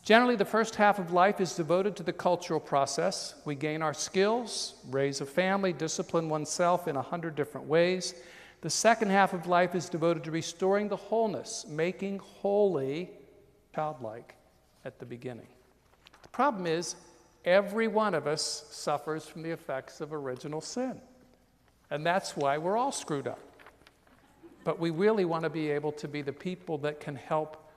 [SPEAKER 1] Generally, the first half of life is devoted to the cultural process. We gain our skills, raise a family, discipline oneself in 100 different ways. The second half of life is devoted to restoring the wholeness, making holy, childlike at the beginning. The problem is, every one of us suffers from the effects of original sin. And that's why we're all screwed up. But we really want to be able to be the people that can help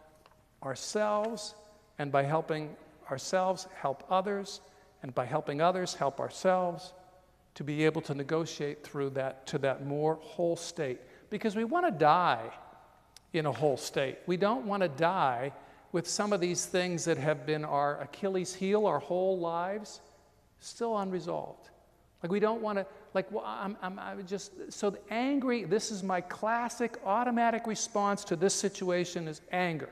[SPEAKER 1] ourselves, and by helping ourselves, help others, and by helping others, help ourselves, to be able to negotiate through that to that more whole state. Because we want to die in a whole state. We don't want to die with some of these things that have been our Achilles heel our whole lives still unresolved. Like we don't want to, like, well, I'm just so angry. This is my classic automatic response to this situation is anger.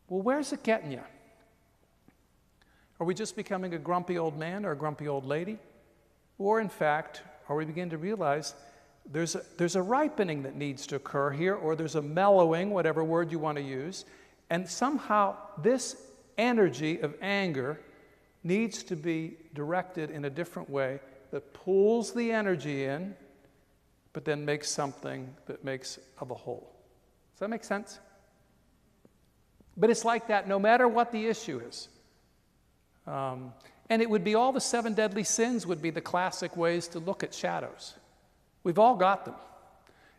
[SPEAKER 1] Well, where's it getting you? Are we just becoming a grumpy old man or a grumpy old lady? Or in fact, are we beginning to realize there's a ripening that needs to occur here, or there's a mellowing, whatever word you want to use, and somehow this energy of anger needs to be directed in a different way that pulls the energy in, but then makes something that makes of a whole. Does that make sense? But it's like that no matter what the issue is. And it would be all the 7 deadly sins would be the classic ways to look at shadows. We've all got them.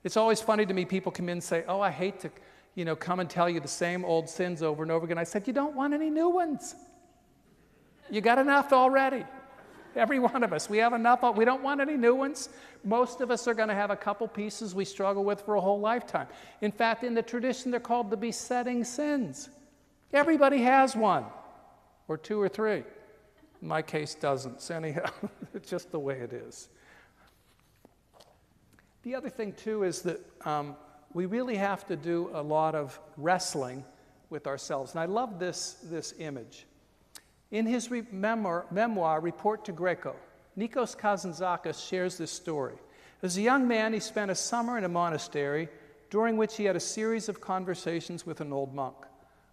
[SPEAKER 1] It's always funny to me, people come in and say, oh, I hate to, come and tell you the same old sins over and over again. I said, you don't want any new ones. You got enough already. Every one of us, we have enough. We don't want any new ones. Most of us are going to have a couple pieces we struggle with for a whole lifetime. In fact, in the tradition, they're called the besetting sins. Everybody has one, or 2 or 3. In my case, dozens. Anyhow, it's just the way it is. The other thing, too, is that we really have to do a lot of wrestling with ourselves. And I love this image. In his memoir, Report to Greco, Nikos Kazantzakis shares this story. As a young man, he spent a summer in a monastery, during which he had a series of conversations with an old monk.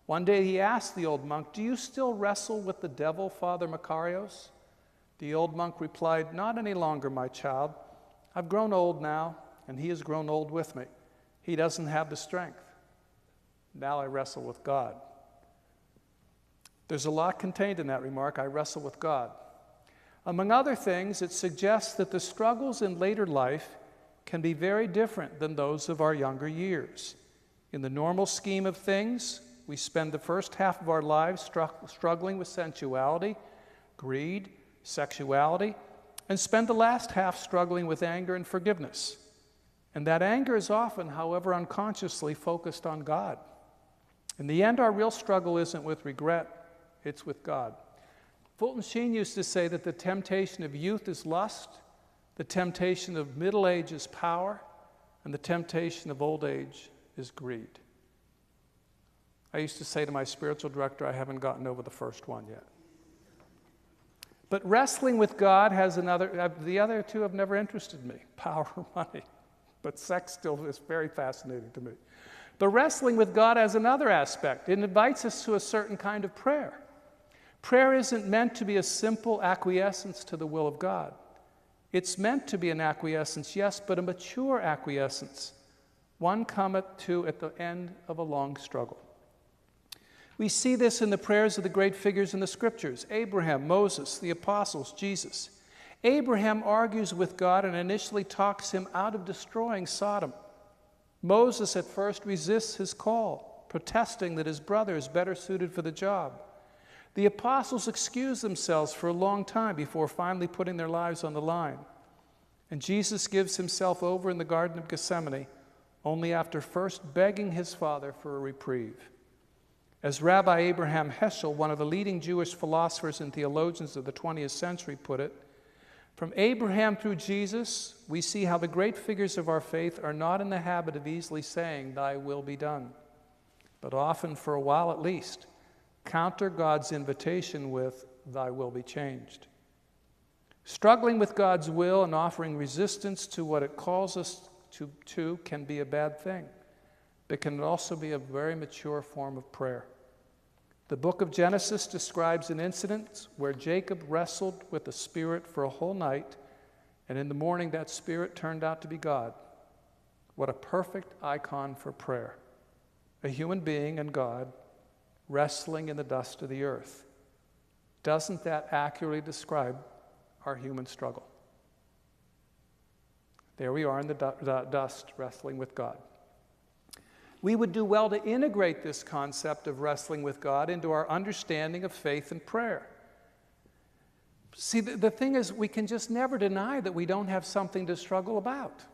[SPEAKER 1] One day he asked the old monk, do you still wrestle with the devil, Father Makarios? The old monk replied, not any longer, my child. I've grown old now, and he has grown old with me. He doesn't have the strength. Now I wrestle with God. There's a lot contained in that remark, I wrestle with God. Among other things, it suggests that the struggles in later life can be very different than those of our younger years. In the normal scheme of things, we spend the first half of our lives struggling with sensuality, greed, sexuality, and spend the last half struggling with anger and forgiveness. And that anger is often, however unconsciously, focused on God. In the end, our real struggle isn't with regret, it's with God. Fulton Sheen used to say that the temptation of youth is lust, the temptation of middle age is power, and the temptation of old age is greed. I used to say to my spiritual director, I haven't gotten over the first one yet. But wrestling with God has another, the other two have never interested me, power or money. But sex still is very fascinating to me. But wrestling with God has another aspect. It invites us to a certain kind of prayer. Prayer isn't meant to be a simple acquiescence to the will of God. It's meant to be an acquiescence, yes, but a mature acquiescence. One cometh to at the end of a long struggle. We see this in the prayers of the great figures in the Scriptures: Abraham, Moses, the apostles, Jesus. Abraham argues with God and initially talks him out of destroying Sodom. Moses at first resists his call, protesting that his brother is better suited for the job. The apostles excuse themselves for a long time before finally putting their lives on the line. And Jesus gives himself over in the Garden of Gethsemane only after first begging his Father for a reprieve. As Rabbi Abraham Heschel, one of the leading Jewish philosophers and theologians of the 20th century, put it, from Abraham through Jesus, we see how the great figures of our faith are not in the habit of easily saying, "Thy will be done," but often, for a while at least, counter God's invitation with, "Thy will be changed." Struggling with God's will and offering resistance to what it calls us to can be a bad thing, but can also be a very mature form of prayer. The book of Genesis describes an incident where Jacob wrestled with the Spirit for a whole night, and in the morning that Spirit turned out to be God. What a perfect icon for prayer. A human being and God wrestling in the dust of the earth. Doesn't that accurately describe our human struggle? There we are in the dust wrestling with God. We would do well to integrate this concept of wrestling with God into our understanding of faith and prayer. See, the thing is, we can just never deny that we don't have something to struggle about.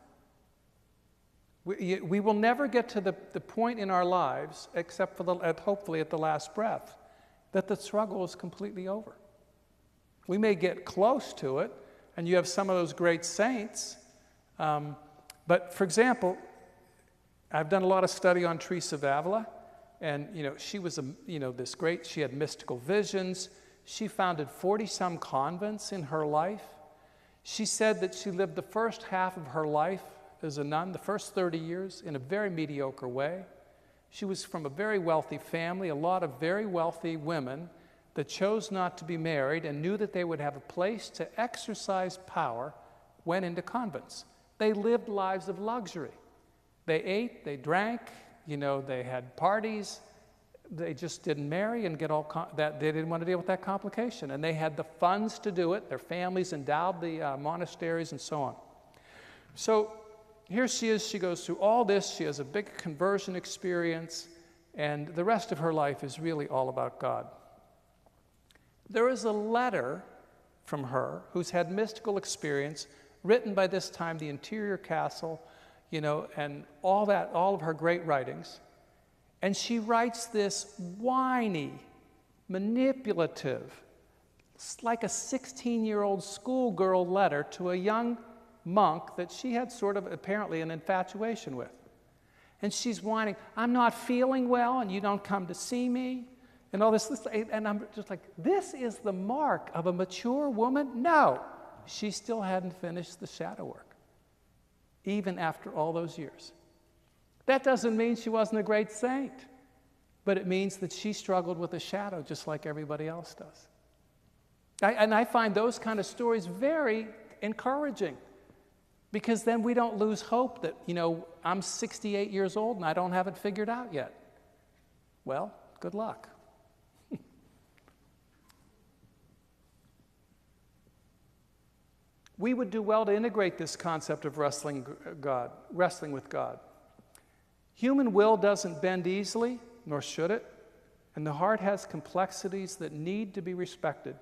[SPEAKER 1] We will never get to the point in our lives, except for hopefully at the last breath, that the struggle is completely over. We may get close to it, and you have some of those great saints. But for example, I've done a lot of study on Teresa of Avila, and she was this great. She had mystical visions. She founded 40-some convents in her life. She said that she lived the first half of her life as a nun, the first 30 years, in a very mediocre way. She was from a very wealthy family. A lot of very wealthy women that chose not to be married and knew that they would have a place to exercise power went into convents. They lived lives of luxury. They ate, they drank, they had parties. They just didn't marry and get all that. They didn't want to deal with that complication. And they had the funds to do it. Their families endowed the monasteries and so on. So here she is. She goes through all this. She has a big conversion experience. And the rest of her life is really all about God. There is a letter from her, who's had mystical experience, written by this time the interior castle, and all of her great writings. And she writes this whiny, manipulative, it's like a 16-year-old schoolgirl letter to a young monk that she had sort of apparently an infatuation with. And she's whining, "I'm not feeling well, and you don't come to see me," and all this. And I'm just like, this is the mark of a mature woman? No, she still hadn't finished the shadow work, even after all those years. That doesn't mean she wasn't a great saint, but it means that she struggled with a shadow just like everybody else does. And I find those kind of stories very encouraging, because then we don't lose hope that, I'm 68 years old and I don't have it figured out yet. Well, good luck. We would do well to integrate this concept of wrestling with God. Human will doesn't bend easily, nor should it, and the heart has complexities that need to be respected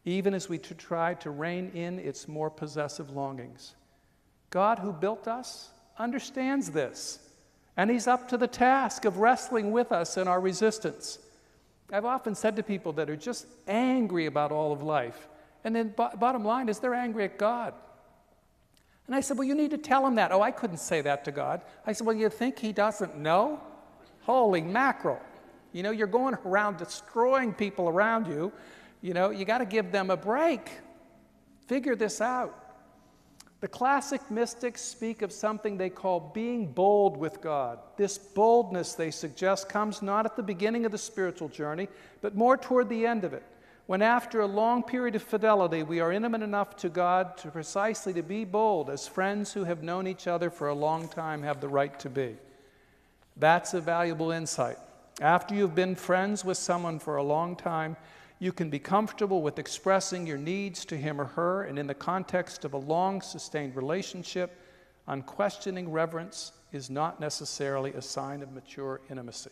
[SPEAKER 1] even as we try to rein in its more possessive longings. God, who built us, understands this, and He's up to the task of wrestling with us in our resistance. I've often said to people that are just angry about all of life, and then bottom line is they're angry at God. And I said, well, you need to tell Him that. Oh, I couldn't say that to God. I said, well, you think He doesn't know? Holy mackerel. You know, you're going around destroying people around you. You know, you got to give them a break. Figure this out. The classic mystics speak of something they call being bold with God. This boldness, they suggest, comes not at the beginning of the spiritual journey, but more toward the end of it, when after a long period of fidelity, we are intimate enough to God to precisely to be bold, as friends who have known each other for a long time have the right to be. That's a valuable insight. After you've been friends with someone for a long time, you can be comfortable with expressing your needs to him or her, and in the context of a long, sustained relationship, unquestioning reverence is not necessarily a sign of mature intimacy.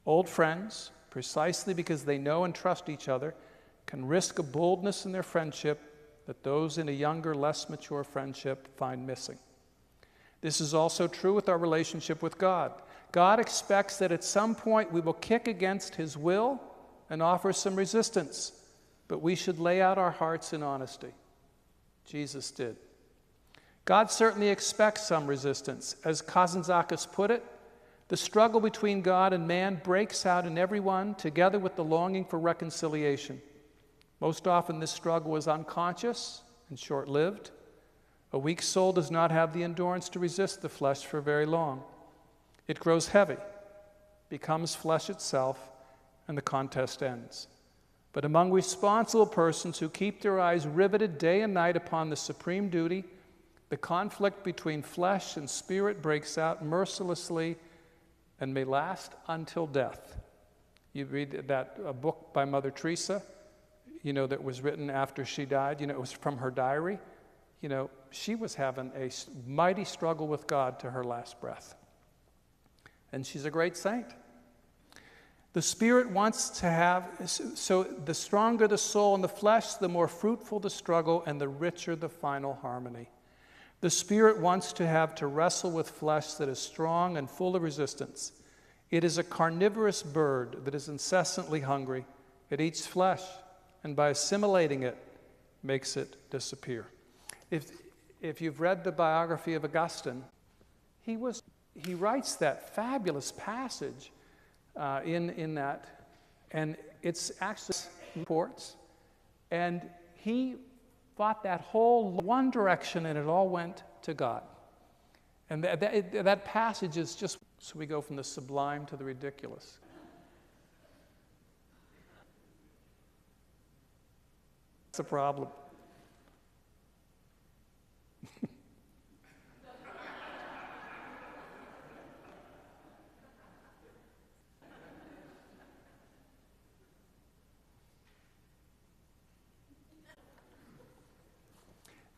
[SPEAKER 1] Old friends, precisely because they know and trust each other, can risk a boldness in their friendship that those in a younger, less mature friendship find missing. This is also true with our relationship with God. God expects that at some point we will kick against His will and offer some resistance, but we should lay out our hearts in honesty. Jesus did. God certainly expects some resistance. As Kazantzakis put it, the struggle between God and man breaks out in everyone, together with the longing for reconciliation. Most often this struggle is unconscious and short-lived. A weak soul does not have the endurance to resist the flesh for very long. It grows heavy, becomes flesh itself, and the contest ends. But among responsible persons who keep their eyes riveted day and night upon the supreme duty, the conflict between flesh and spirit breaks out mercilessly and may last until death. You read a book by Mother Teresa, that was written after she died. It was from her diary. She was having a mighty struggle with God to her last breath. And she's a great saint. The Spirit wants to have, so the stronger the soul and the flesh, the more fruitful the struggle and the richer the final harmony. The Spirit wants to wrestle with flesh that is strong and full of resistance. It is a carnivorous bird that is incessantly hungry. It eats flesh, and by assimilating it, makes it disappear. If you've read the biography of Augustine, he writes that fabulous passage in that, and it's actually reports, and he fought that whole one direction, and it all went to God. And that passage is just, so we go from the sublime to the ridiculous. That's a problem.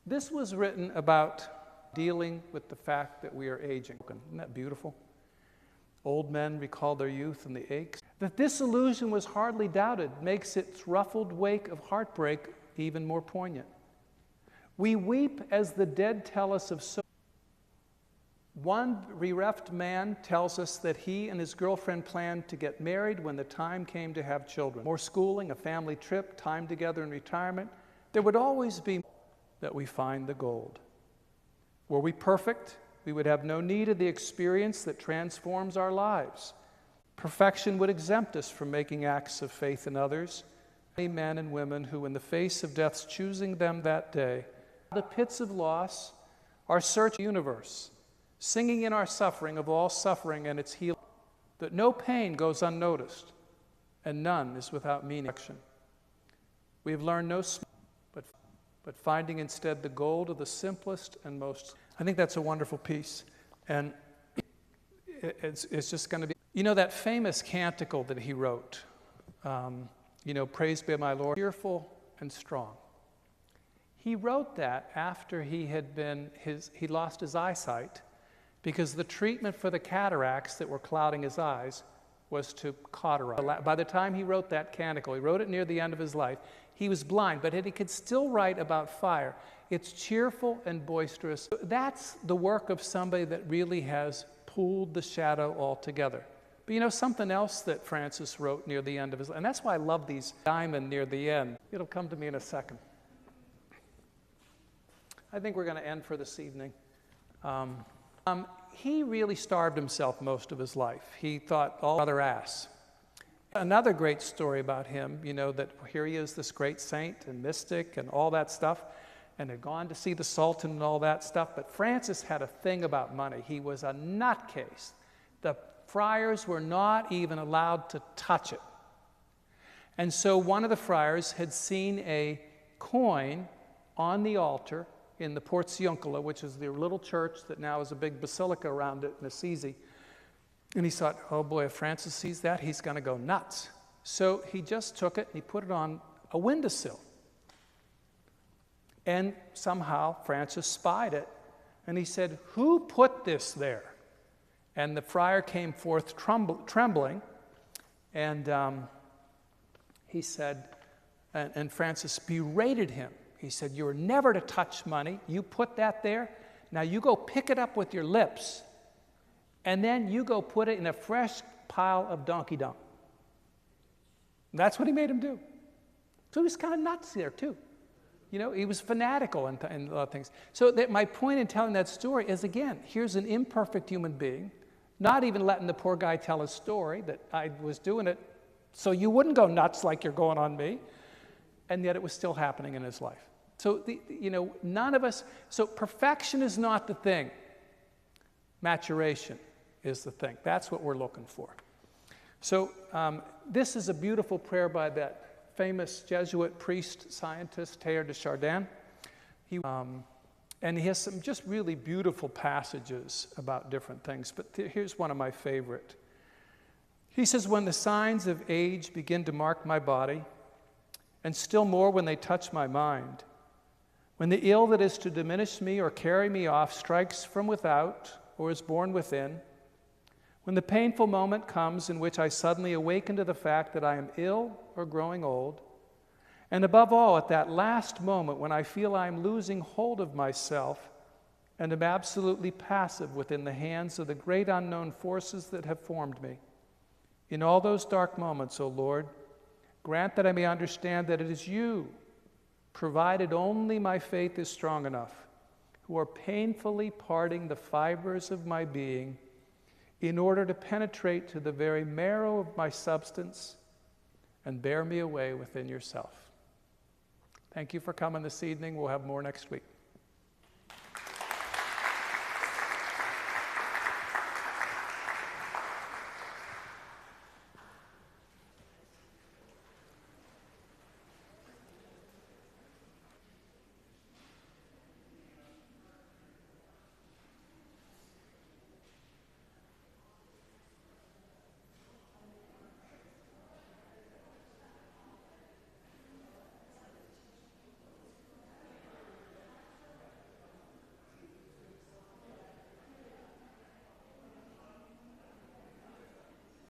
[SPEAKER 1] This was written about dealing with the fact that we are aging. Isn't that beautiful? Old men recall their youth and the aches. That this illusion was hardly doubted makes its ruffled wake of heartbreak even more poignant. We weep as the dead tell us of so. One bereft man tells us that he and his girlfriend planned to get married when the time came to have children. More schooling, a family trip, time together in retirement. There would always be that we find the gold. Were we perfect, we would have no need of the experience that transforms our lives. Perfection would exempt us from making acts of faith in others. Many men and women who, in the face of death's choosing them that day, the pits of loss, are searching the universe, singing in our suffering of all suffering and its healing, that no pain goes unnoticed, and none is without meaning. We have learned no small, but finding instead the gold of the simplest and most. I think that's a wonderful piece. And it's just going to be, that famous canticle that he wrote, praise be my Lord, cheerful and strong. He wrote that after he lost his eyesight, because the treatment for the cataracts that were clouding his eyes was to cauterize. By the time he wrote that canticle, he wrote it near the end of his life, he was blind, but he could still write about fire. It's cheerful and boisterous. That's the work of somebody that really has pulled the shadow all together. But you know, something else that Francis wrote near the end of his life, and that's why I love these diamond near the end. It'll come to me in a second. I think we're going to end for this evening. He really starved himself most of his life. He thought, all other ass. Another great story about him, you know, that here he is, this great saint and mystic and all that stuff, and had gone to see the Sultan and all that stuff. But Francis had a thing about money. He was a nutcase. The friars were not even allowed to touch it. And so one of the friars had seen a coin on the altar in the Portiuncula, which is the little church that now has a big basilica around it in Assisi. And he thought, oh boy, if Francis sees that, he's going to go nuts. So he just took it and he put it on a windowsill. And somehow Francis spied it. And he said, who put this there? And the friar came forth trembling. And he said, and Francis berated him. He said, you were never to touch money. You put that there. Now you go pick it up with your lips. And then you go put it in a fresh pile of donkey dung. That's what he made him do. So he was kind of nuts there too. You know, he was fanatical in a lot of things. So my point in telling that story is, again, here's an imperfect human being, not even letting the poor guy tell his story, that I was doing it so you wouldn't go nuts like you're going on me, and yet it was still happening in his life. So, you know, none of us, so perfection is not the thing. Maturation is the thing. That's what we're looking for. So this is a beautiful prayer by that famous Jesuit priest, scientist, Teilhard de Chardin. And he has some just really beautiful passages about different things. But here's one of my favorite. He says, when the signs of age begin to mark my body, and still more when they touch my mind, when the ill that is to diminish me or carry me off strikes from without or is born within, when the painful moment comes in which I suddenly awaken to the fact that I am ill or growing old, and above all, at that last moment when I feel I am losing hold of myself and am absolutely passive within the hands of the great unknown forces that have formed me, in all those dark moments, O Lord, grant that I may understand that it is you, provided only my faith is strong enough, who are painfully parting the fibers of my being in order to penetrate to the very marrow of my substance and bear me away within yourself. Thank you for coming this evening. We'll have more next week.